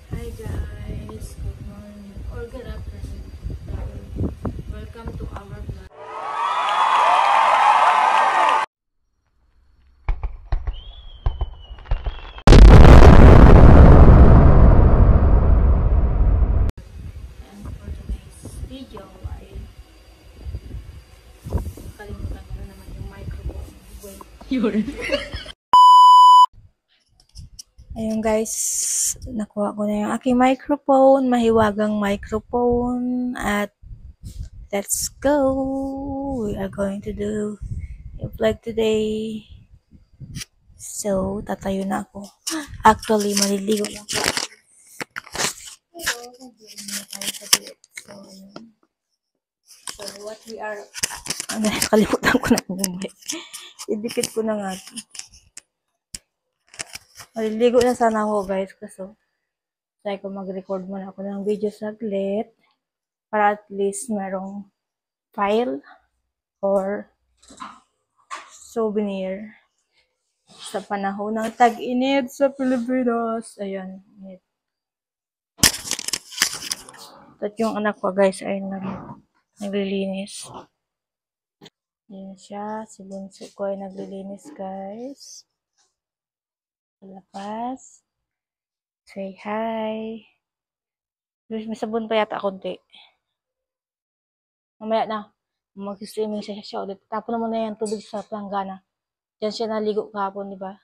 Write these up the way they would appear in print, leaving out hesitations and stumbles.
Hi guys, good morning or good afternoon. Welcome to our vlog. And for today's video ay nakalimutan ko na naman yung microphone. Wait, yun. Ayun guys, nakuha ko na yung aking microphone, mahiwagang microphone, at let's go! We are going to do a vlog today. So, tatayo na ako. Actually, maliligo lang ako. So, what we are... Kalimutan ko na yung mic. Idikit ko na nga. Maliligo na sana ako guys. Kaso, try ko mag-record muna ako ng video saglit. Para at least merong file or souvenir sa panahon ng tag-init sa Pilipinas. Ayan. At yung anak ko guys ay naglilinis. Ayan siya. Si bunso ko ay naglilinis guys. Labas. Say hi. May sabon pa yata konti. Mamaya na. Mag-streaming siya ulit. Tapon naman na yan tubig sa planggana. Diyan siya naligo kahapon, di ba?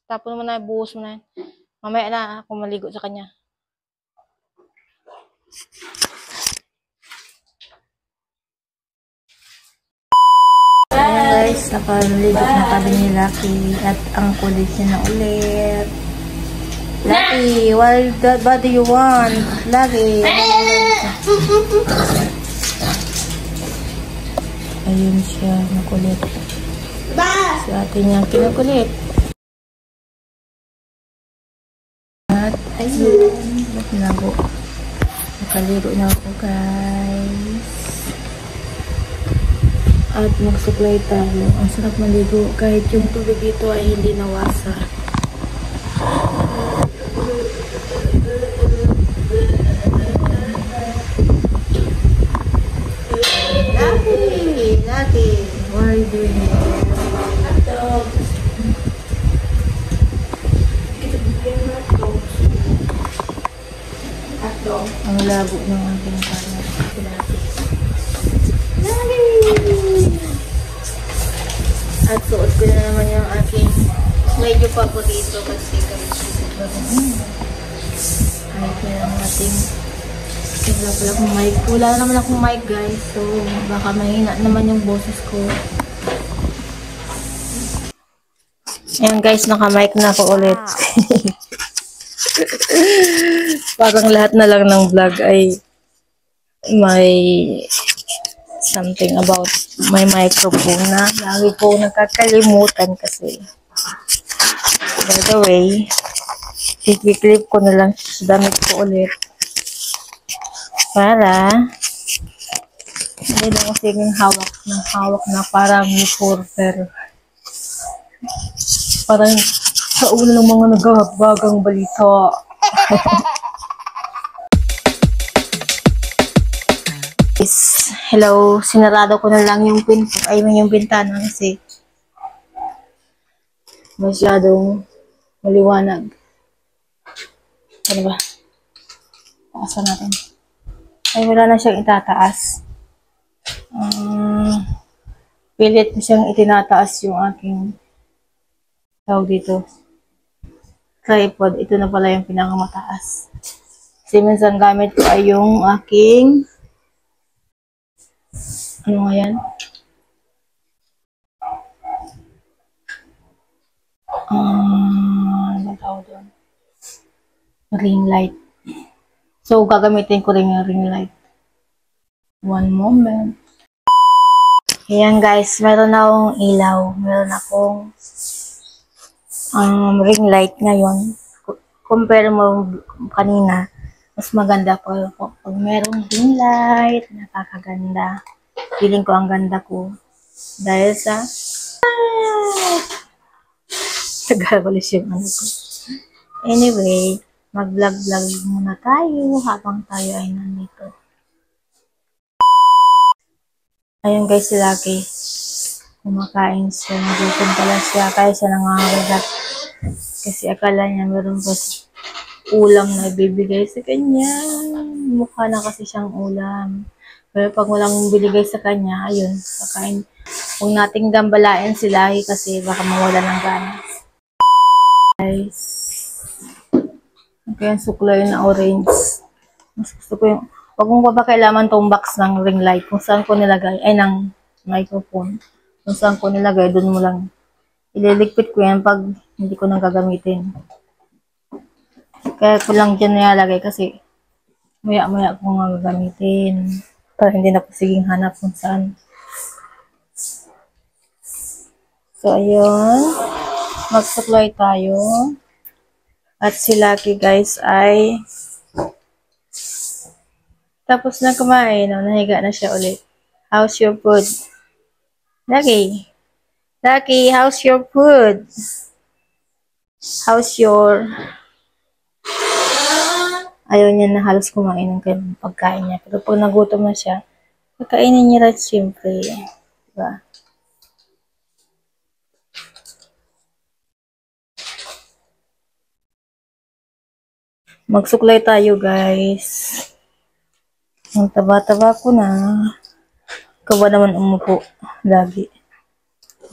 Tapon naman na, buhos mo na yan. Mamaya na ako maligo sa kanya. Guys, nakaligo na kami ni Lucky at ang kulit niya na ulit. Lucky, what do you want? Lucky. Ayun siya, nakulit. Sa atin niyang kinukulit. At ayun, nago. Nakaligo na ako guys. At magsuklay tayo. Ang sarap maligo kahit yung tubig dito ay hindi nawasa. Lucky, what are you doing here? Hotdog. Hotdog. Ang labo ng aking parang at suot ko na naman yung aking medyo paborito kasi ay kaya ang ating wala akong mic. Wala naman akong mic guys, so baka mahina naman yung boses ko. Ayan guys, naka-mic na ako ulit. Parang lahat na lang ng vlog ay may something about my microphone na lagi ko nakakalimutan kasi. By the way, i-clip ko na lang sa damit ko ulit para hindi na kasi yung hawak na parang reporter. Parang sa ulo ng mga naghahabagang balita. Hello, sinarado ko na lang yung yung bintana kasi masyadong maliwanag. Ano ba? Taasan natin. Ay, wala na siyang itataas. Pilit na siyang itinataas yung aking tawag dito. Tripod. Ito na pala yung pinakamataas. Kasi minsan gamit ko ay yung aking ano nga yan? Ano tawag doon? Ring light. So, gagamitin ko rin yung ring light. One moment. Ayan guys, meron akong ilaw. Meron akong ring light ngayon. Compare mo kanina, mas maganda pa pag merong ring light. Nakakaganda. Feeling ko ang ganda ko. Dahil sa nagagalis yung ano ko. Anyway, mag-vlog-vlog muna tayo habang tayo ay nandito. Ayun guys, si Lucky. Kumakain siya. Nagutom pala siya. Kaya siya nangangagat. Kasi akala niya meron po ulam na ibibigay sa kanya. Mukha na kasi siyang ulam. Pero pag walang binigay sa kanya, ayun, kakain. Huwag nating gambalain si Lucky kasi baka mawala ng gana. Guys. Kaya suklay na orange. Mas gusto ko yung, wag mong papakailaman tong box ng ring light. Kung saan ko nilagay, ay ng microphone. Kung saan ko nilagay, doon mo lang. Ililigpit ko yan pag hindi ko nang gagamitin. Kaya ko lang dyan nilalagay kasi maya-maya ko nga gagamitin. Para hindi na po siging hanap kung saan. So, ayun. Mag-supply tayo. At si Lucky guys ay tapos na kumain. No? Nahiga na siya ulit. How's your food? Lucky. Lucky, how's your food? How's your... Ayaw niya na halos kumain ng pagkain niya. Pero pag nagutom na siya, kakainin niya rin siyempre. Diba? Magsuklay tayo guys. Ang taba-taba ko na. Ikaw ba naman umupo? Lagi.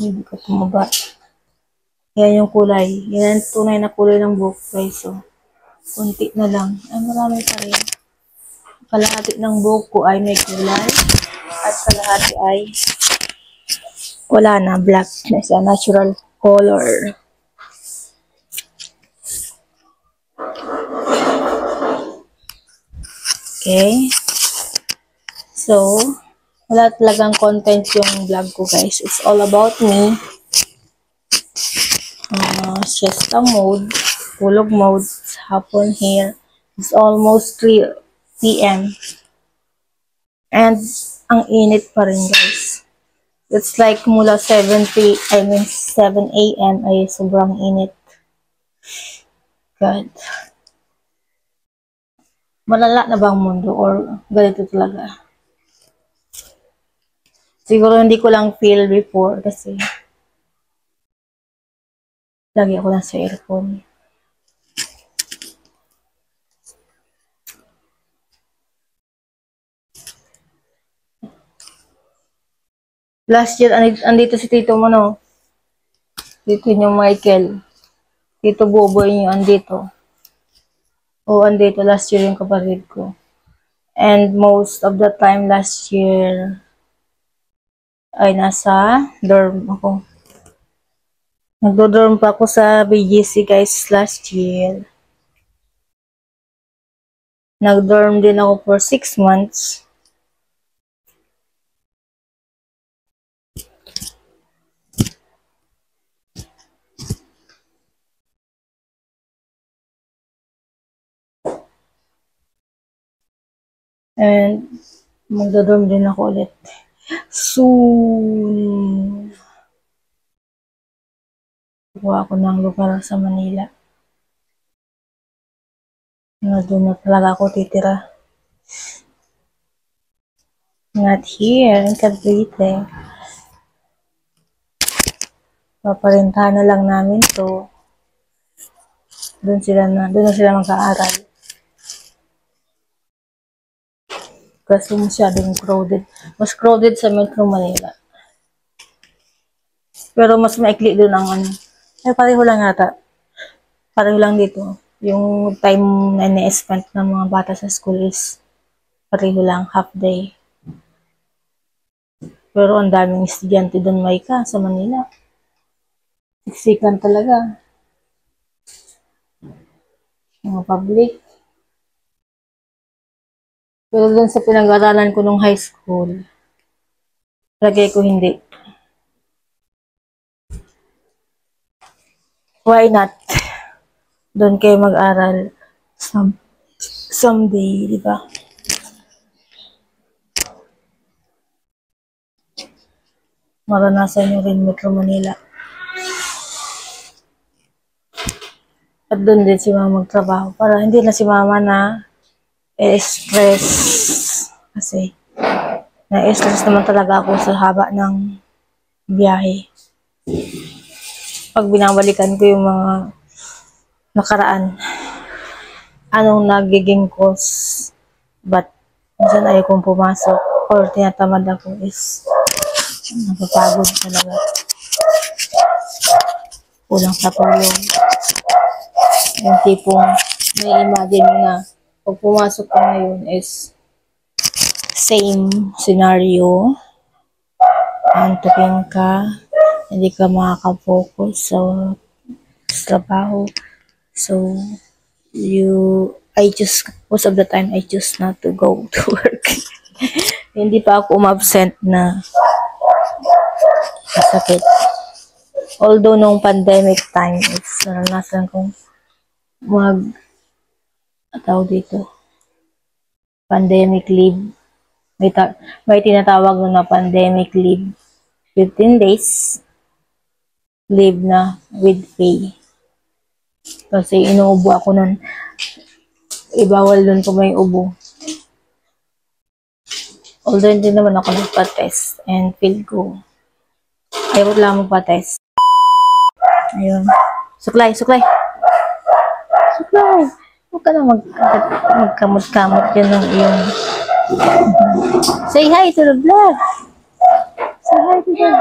Hindi ka tumaba. Yan yung kulay. Yan yung tunay na kulay ng buhok guys. So, kunti na lang. Ay, marami pa rin. Kalahati ng buhok ko ay may kulay. At kalahati ay wala na. Black na siya. Natural color. Okay. So, wala talagang content yung vlog ko guys. It's all about me. Siesta mode. Tulog mode. Hapon here. It's almost 3 p.m. And ang init pa rin guys. It's like mula 7 a.m. ay sobrang init. God. Malala na bang mundo or ganito talaga? Siguro hindi ko lang feel before kasi lagi ako lang sa aircon. Last year, andito si Tito mo, no? Tito niyo Michael. Tito Boboy niyo, andito. O, andito. Last year yung kapatid ko. And most of the time last year, ay nasa dorm ako. Nagdo-dorm pa ako sa BGC guys last year. Nag-dorm din ako for 6 months. And magdo-dorm din ako ulit. Soon. Kuha ako ng lugar sa Manila. Doon na talaga ako titira. Not here in Cavite. Paparintahan na lang namin to. Doon na sila mag-aaral. Kasi masyadong crowded. Mas crowded sa Metro Manila. Pero mas maikli doon ang ano. Ay, pareho lang yata. Pareho lang dito. Yung time na ni-spend ng mga bata sa school is pareho lang, half day. Pero ang daming estudyante doon, Maika, sa Manila. Siksikan talaga. Mga public. Pero doon sa pinag-aralan ko nung high school, lagay ko hindi. Why not? Doon kayo mag-aral someday, di ba? Maranasan nyo rin Metro Manila. At doon din si mama magtrabaho para hindi na si mama na stress. Kasi na-stress naman talaga ako sa haba ng biyahe. Pag binabalikan ko yung mga nakaraan, anong nagiging cause, but minsan ayaw kong pumasok or tinatamad ako is napapagod talaga. Kulang sa tulog. Yung tipong may imagine mo na pag pumasok ka ngayon is same scenario. Antukin ka, hindi ka makaka-focus sa trabaho. So, most of the time, I choose not to go to work. Hindi pa ako umabsent na masakit. Although, nung pandemic time, naranasan kong dito, pandemic leave. May tinatawag na pandemic leave. 15 days leave na with pay. Kasi inuubo ako nun. Ibawal dun kung may ubo. Although hindi naman ako nagpa-test and feel ko ayaw lang magpa-test. Ayun. Suklay! Huwag ka na magkamot-kamot yun ng iyong say hi to the vlog! Say hi to them!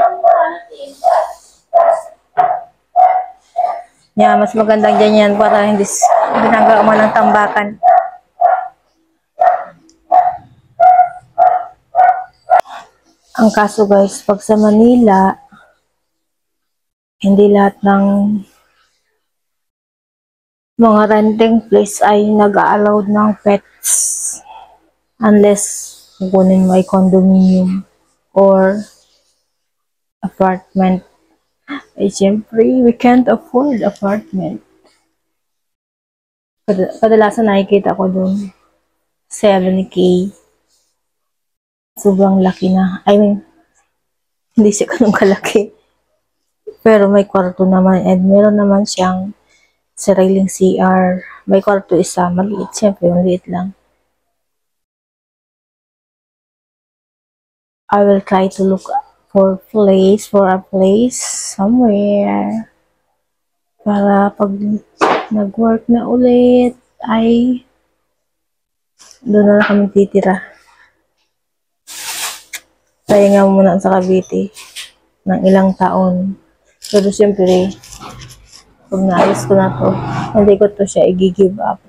Yeah, mas magandang dyan yan para hindi ginagawa mo ng tambakan. Ang kaso guys, pag sa Manila, hindi lahat ng mga renting place ay nag-a-allow ng pets unless kukunin mo ay condominium or apartment. Eh, siyempre, we can't afford apartment. Kadalasan nakikita ko dun 7K. Sobrang laki na. I mean, hindi siya ganun kalaki. Pero may kwarto naman and meron naman siyang sariling CR. May kwarto isa, maliit. Siyempre, maliit lang. I will try to look for a place somewhere para pag nag-work na ulit ay doon na kami titira. Kaya nga muna sa Cavite ng ilang taon. Pero siyempre, pag naayos ko na to, hindi ko to siya i-give up.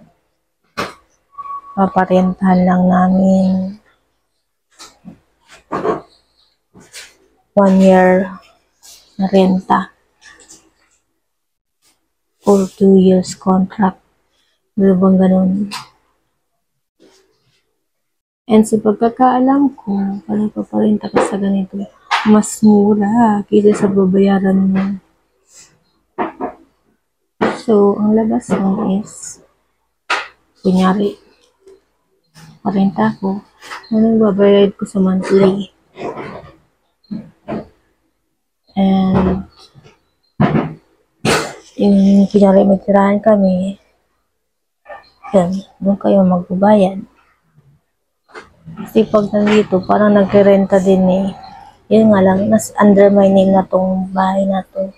Paparentahan lang namin 1 year na renta or 2 years contract. Ano bang ganun? And sa pagkakaalam ko, parang paparenta ka sa ganito, mas mura kaysa sa babayaran mo. So, ang labas mo is, kunyari, parenta ko, anong babayad ko sa monthly? And, yung kunyari magtirahan kami, yun, doon kayo magbabayad. Kasi pag nandito, parang nagre-renta din eh. Yun nga lang, under my name na tong bahay na to.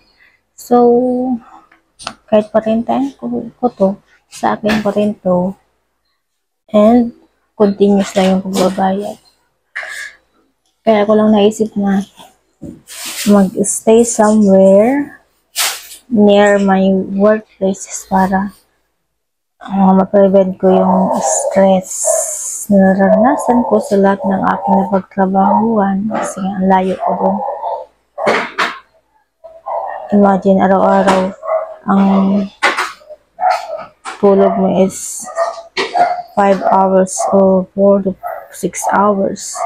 So, kahit parentahin ko to, sa akin pa rin to. And, continuous na yung pagbabayad. Kaya ko lang naisip na mag-stay somewhere near my workplace para ma-prevent ko yung stress na naranasan ko sa lahat ng aking napagtrabahuan kasi ang layo ko doon. Imagine, araw-araw ang tulog mo is 5 hours or 4 to 6 hours.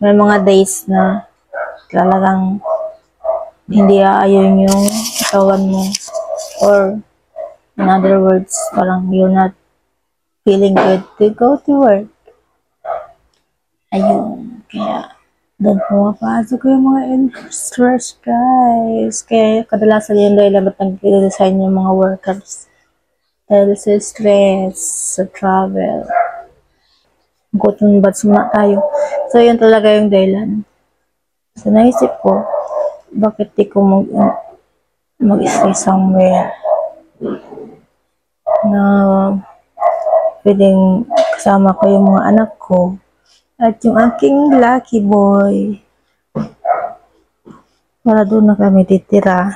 May mga days na talagang hindi aayon yung katawan mo or in other words, parang you're not feeling good to go to work. Ayun. Kaya, doon pumapasok yung mga stress, guys. Kaya, kadalasan yun dahil ba't nag-resign yung mga workers. dahil sa stress, sa travel. Cotton buds muna tayo. So, yun talaga yung dahilan. So, naisip ko, bakit di ko mag-stay somewhere na pwedeng kasama ko yung mga anak ko at yung aking lucky boy para doon na kami titira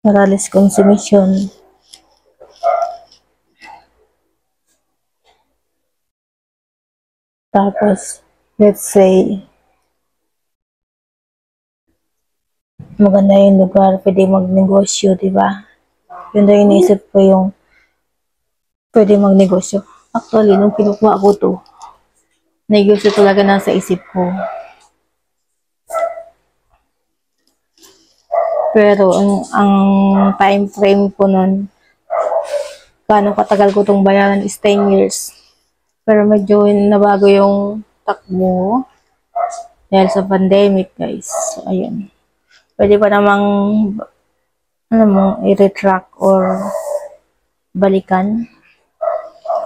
para less consumption. Tapos, let's say, maganda yung lugar, pwede magnegosyo, di ba? Yun na iniisip ko yung pwede magnegosyo. Actually, nung kinukuha ko to, negosyo talaga nasa isip ko. Pero ang time frame ko nun, gaano katagal ko itong bayaran is 10 years. Pero medyo nabago yung takbo dahil sa pandemic, guys. So, ayun. Pwede pa namang, i-retract or balikan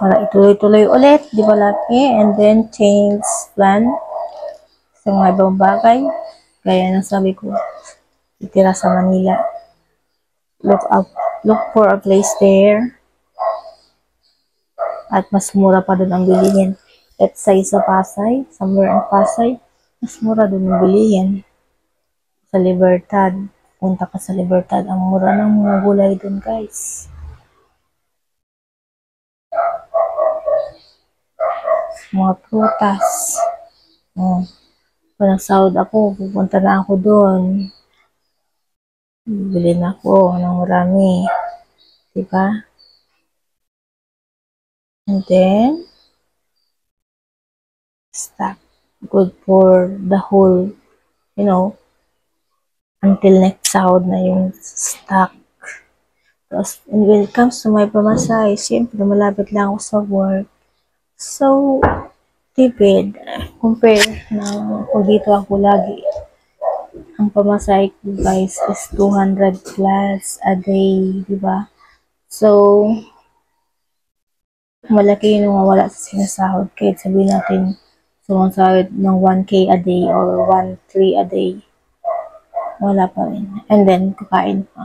para ituloy-tuloy ulit, di ba laki? And then, change plan sa mga ibang bagay. Gaya ng sabi ko, itira sa Manila. Look for a place there. At mas mura pa doon ang bilihin. Let's say sa Pasay, somewhere in Pasay, mas mura doon ang bilihin. Sa Libertad, punta ka sa Libertad, ang mura ng mga gulay doon, guys. Mga prutas. Pag nagsahod ako, pupunta na ako doon. Bibili na ako ng marami. Diba? And then, stock. Good for the whole, until next sahod na yung stock. Tapos, and when it comes to my pamasahe, siyempre, malapit lang ako sa work. So, tipid. Compare na kung dito ako lagi. Ang pamasahe ko, guys, is 200 plus a day, diba? So, malaki yung mawala sa sinasahod. Kahit sabihin natin, sumasahod ng 1K a day or 1,300 a day. Wala pa rin. And then, kakain pa.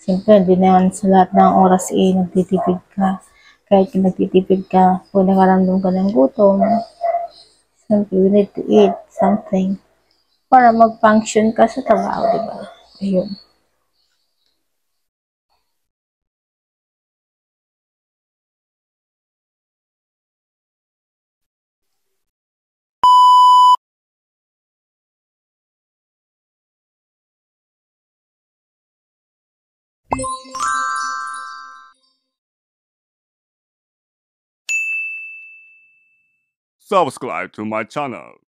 Siyempre, hindi naman sa lahat ng oras nagtitipid ka. Kahit nagtitipid ka, kung nakaramdam ka ng gutom, siyempre, we need to eat something para mag-function ka sa trabaho, diba? Ayun. Subscribe to my channel.